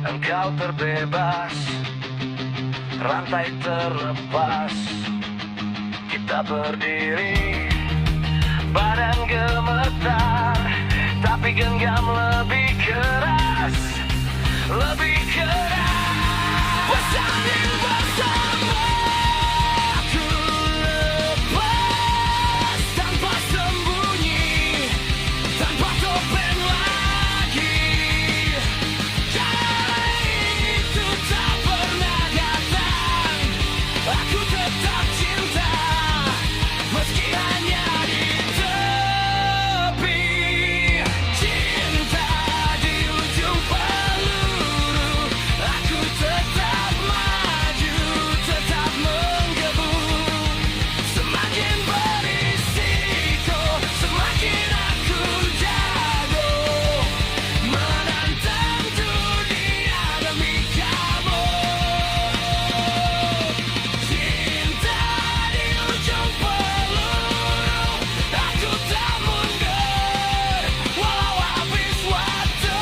engkau terbebas, rantai terlepas. Kita berdiri, badan gemetar, tapi genggam lebih keras, lebih keras. Bersanding bersama, ku lepas tanpa sembunyi, tanpa topeng lagi. Cara itu tak pernah datang, aku tetap cinta, meski hanya di tepi. Cinta di ujung peluru, aku tetap maju, tetap menggebu. Semakin berisiko, semakin aku jago, menantang dunia demi kamu. Cinta di ujung peluru, aku tak mundur walau habis waktu.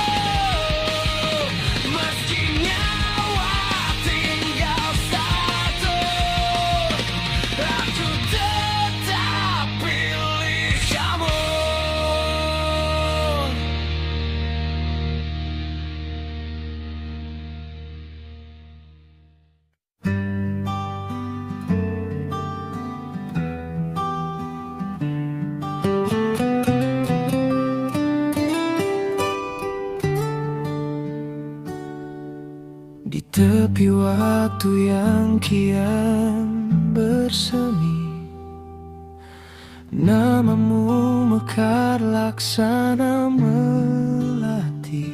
Meski nyawa tinggal satu, aku tetap pilih kamu. Di tepi waktu yang kian bersemi, namamu mekar laksana melati.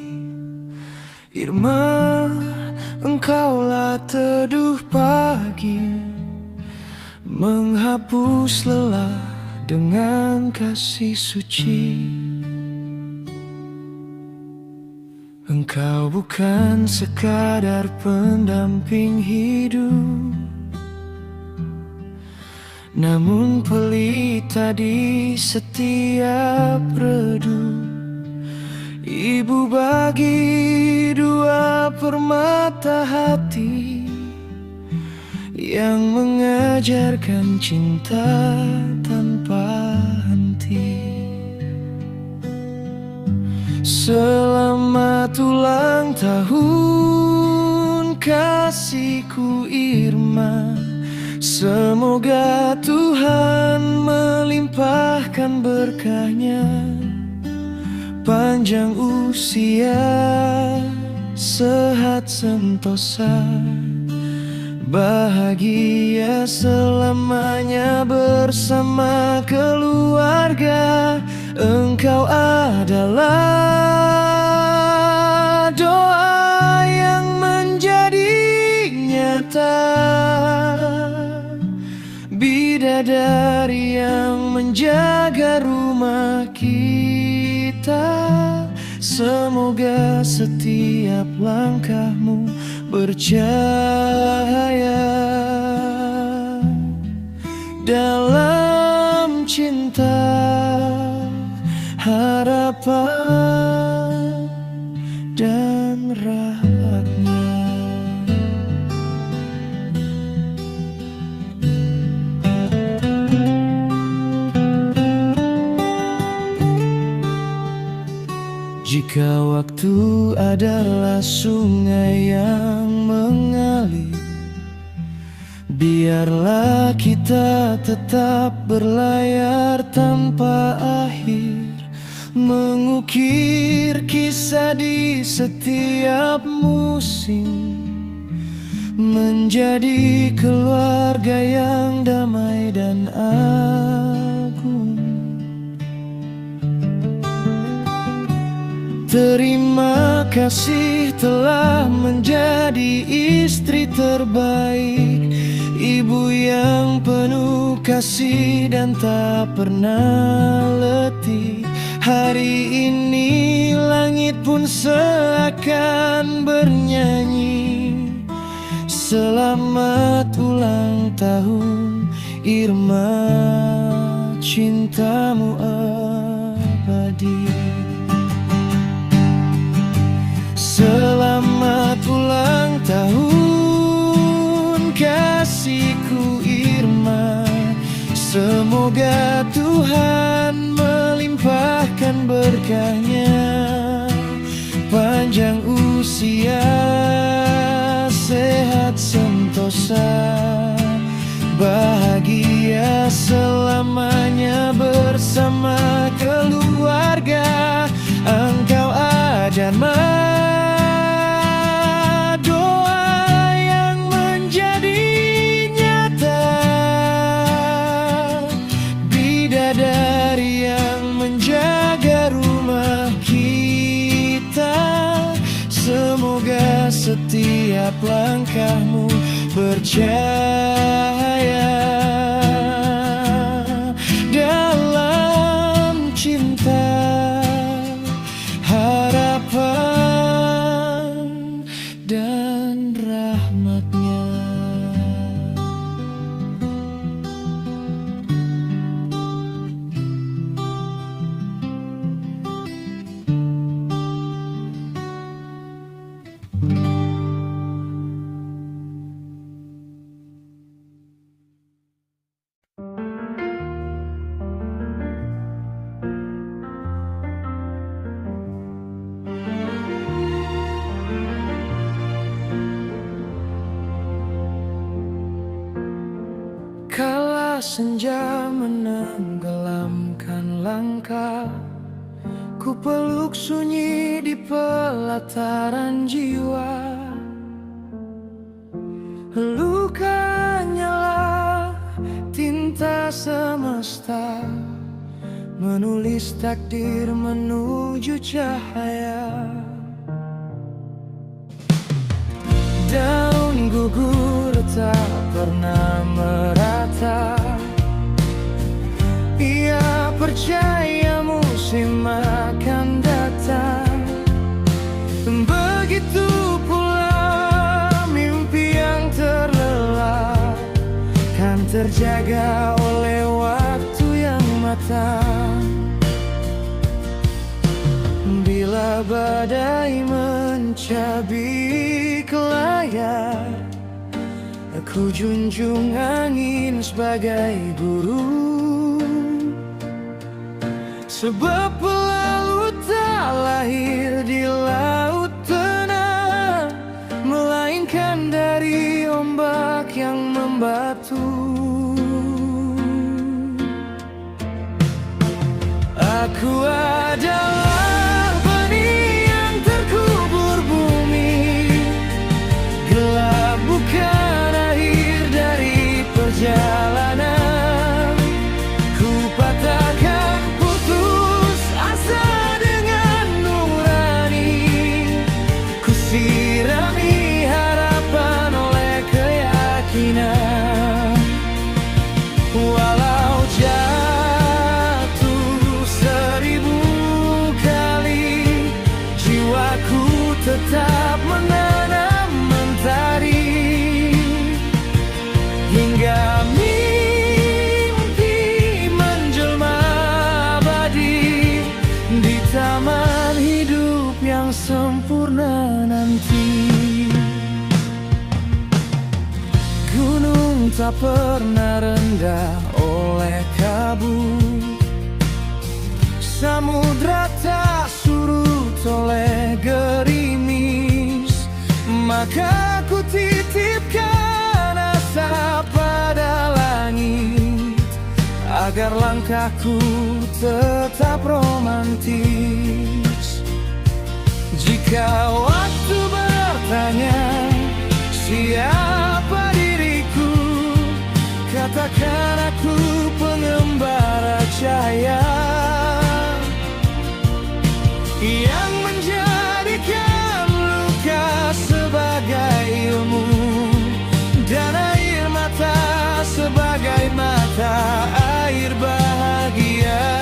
Irma, engkaulah teduh pagi, menghapus lelah dengan kasih suci. Engkau bukan sekadar pendamping hidup, namun pelita di setiap redup. Ibu bagi dua permata hati, yang mengajarkan cinta tanpa henti. Selamat ulang tahun kasihku Irma, semoga Tuhan melimpahkan berkahnya, panjang usia, sehat sentosa, bahagia selamanya bersama keluarga. Engkau adalah doa yang menjadi nyata, bidadari yang menjaga rumah kita. Semoga setiap langkahmu bercahaya dalam cinta, harapan dan rahmatnya. Jika waktu adalah sungai yang mengalir, biarlah kita tetap berlayar tanpa akhir, mengukir kisah di setiap musim, menjadi keluarga yang damai dan agung. Terima kasih telah menjadi istri terbaik, ibu yang penuh kasih dan tak pernah letih. Hari ini langit pun seakan bernyanyi, selamat ulang tahun Irma, cintamu abadi. Selamat berkahnya, panjang usia, sehat sentosa, bahagia selamanya bersama keluarga. Engkau Ajanma, doa yang menjadi nyata, bidadari yang menjaga rumah kita. Semoga setiap langkahmu berjaya dalam cinta, harapan dan rahmatnya. Kala senja menenggelamkan langkah, ku peluk sunyi di pelataran jiwa. Luka nyala tinta semesta, menulis takdir menuju cahaya. Daun gugur tak pernah merata, ia percaya musim akan datang. Begitu pula mimpi yang terlelap kan terjaga oleh waktu yang matang. Bila badai mencabik layar, aku junjung angin sebagai guru. Sebab pelaut tak lahir di laut tenang, melainkan dari ombak yang membatu. Aku adalah benih yang terkubur bumi, gelap bukan akhir dari perjalanan. Ku patahkan putus asa dengan nurani, ku sirami harapan oleh keyakinan. Walau jatuh 1000 kali, jiwaku tetap menanam mentari, hingga mimpi menjelma abadi di taman hidup yang sempurna nanti. Gunung tak pernah rendah oleh kabut, samudra tak surut oleh gerimis. Maka ku titipkan asa pada langit, agar langkahku tetap romantis. Jika waktu bertanya siapa diriku, katakan aku pengembara cahaya yang menjadikan luka sebagai ilmu dan air mata sebagai mata air bahagia.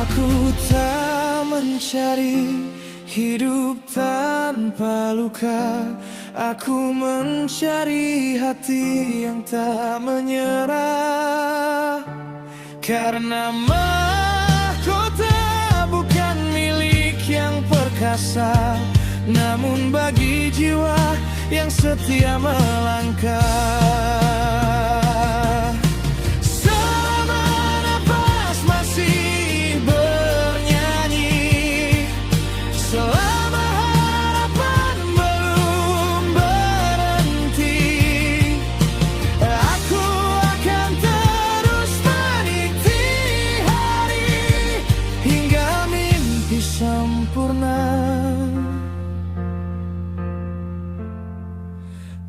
Aku tak mencari hidup tanpa luka, aku mencari hati yang tak menyerah. Karena mahkota terasa. Namun bagi jiwa yang setia melangkah, selama nafas masih bernyanyi, selama harapan belum berhenti, aku akan terus meniti hari hingga mimpi sempurna.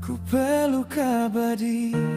Ku peluk abadi.